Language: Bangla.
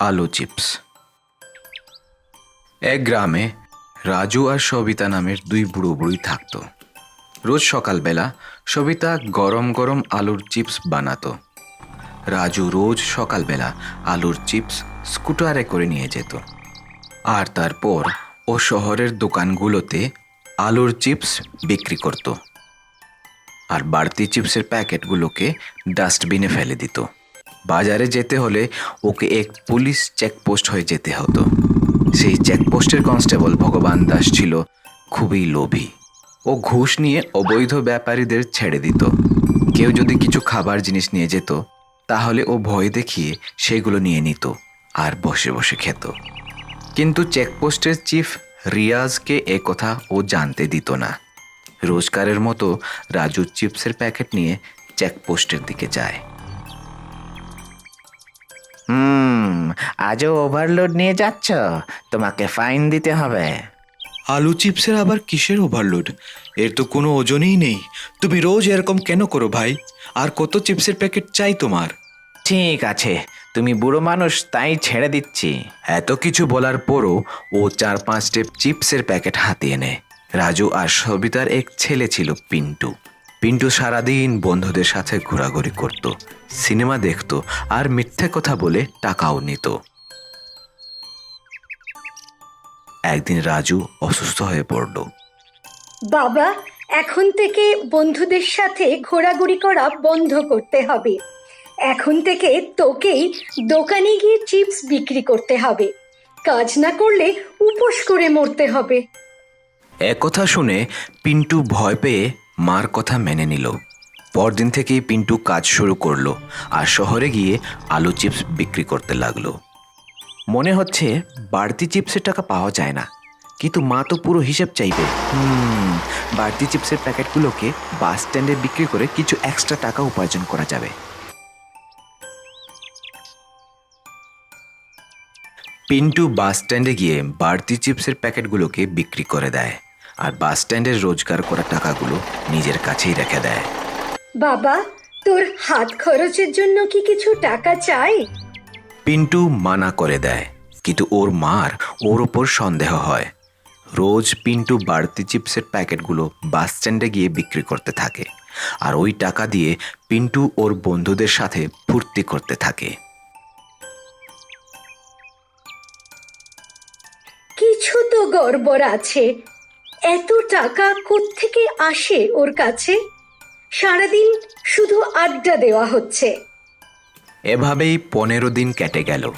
আলু চিপস। এক গ্রামে রাজু আর সবিতা নামের দুই বুড়ো বুড়ি থাকতো। রোজ সকালবেলা সবিতা গরম গরম আলুর চিপস বানাতো। রাজু রোজ সকালবেলা আলুর চিপস স্কুটারে করে নিয়ে যেত, আর তারপর ও শহরের দোকানগুলোতে আলুর চিপস বিক্রি করত, আর বাড়তি চিপসের প্যাকেটগুলোকে ডাস্টবিনে ফেলে দিত। বাজারে যেতে হলে ওকে এক পুলিশ চেকপোস্ট হয়ে যেতে হতো। সেই চেকপোস্টের কনস্টেবল ভগবান দাস ছিল খুবই লোভী। ও ঘুষ নিয়ে অবৈধ ব্যাপারীদের ছেড়ে দিত। কেউ যদি কিছু খাবার জিনিস নিয়ে যেত, তাহলে ও ভয় দেখিয়ে সেগুলো নিয়ে নিত আর বসে বসে খেত। কিন্তু চেকপোস্টের চিফ রিয়াজকে এ কথা ও জানতে দিত না। রোজকারের মতো রাজু চিপসের প্যাকেট নিয়ে চেকপোস্টের দিকে যায়। আজও ওভারলোড নিয়ে যাচ্ছ, তোমাকে ফাইন দিতে হবে। আলু চিপসের আবার কিসের ওভারলোড? এর তো কোনো ওজনই নেই। তুমি রোজ এরকম কেন করো ভাই? আর কত চিপসের প্যাকেট চাই তোমার? ঠিক আছে, তুমি বুড়ো মানুষ তাই ছেড়ে দিচ্ছি। এত কিছু বলার পরও ও 4-5টে চিপসের প্যাকেট হাতিয়ে নেয়। রাজু আর সবিতার এক ছেলে ছিল পিন্টু। পিন্টু সারাদিন বন্ধুদের সাথে ঘোরাঘুরি করত, সিনেমা দেখত আর মিথ্যে কথা বলে টাকাও নিত। একদিন রাজু অসুস্থ হয়ে পড়ল। বাবা, এখন থেকে বন্ধুদের সাথে ঘোরাঘুরি করা বন্ধ করতে হবে। এখন থেকে তোকেই দোকানে গিয়ে চিপস বিক্রি করতে হবে। কাজ না করলে উপোস করে মরতে হবে। একথা শুনে পিন্টু ভয় পেয়ে মার কথা মেনে নিল। পরদিন থেকেই পিন্টু কাজ শুরু করলো আর শহরে গিয়ে আলু চিপস বিক্রি করতে লাগলো। মনে হচ্ছে বাড়তি চিপসের টাকা পাওয়া যায় না, কিন্তু মা তো পুরো হিসাব চাইবে। বাড়তি চিপসের প্যাকেটগুলোকে বাস স্ট্যান্ডে বিক্রি করে কিছু এক্সট্রা টাকা উপার্জন করা যাবে। পিন্টু বাস স্ট্যান্ডে গিয়ে বাড়তি চিপসের প্যাকেটগুলোকে বিক্রি করে দেয়, আর বাস স্ট্যান্ডের রোজগার করা টাকাগুলো নিজের কাছেই রেখে দেয়। বাবা, তোর হাত খরচের জন্য কি কিছু টাকা চাই? পিন্টু মানা করে দেয়, কিন্তু ওর মার ওর ওপর সন্দেহ হয়। রোজ পিন্টু বাড়তি চিপসের প্যাকেটগুলো বাস স্ট্যান্ডে গিয়ে বিক্রি করতে থাকে, আর ওই টাকা দিয়ে পিন্টু ওর বন্ধুদের সাথে ফুর্তি করতে থাকে। কিছু তো গড়বড় আছে। এত টাকা কোত্থেকে আসে ওর কাছে? সারাদিন শুধু আড্ডা দেওয়া হচ্ছে। এভাবেই 15 দিন কেটে গেল।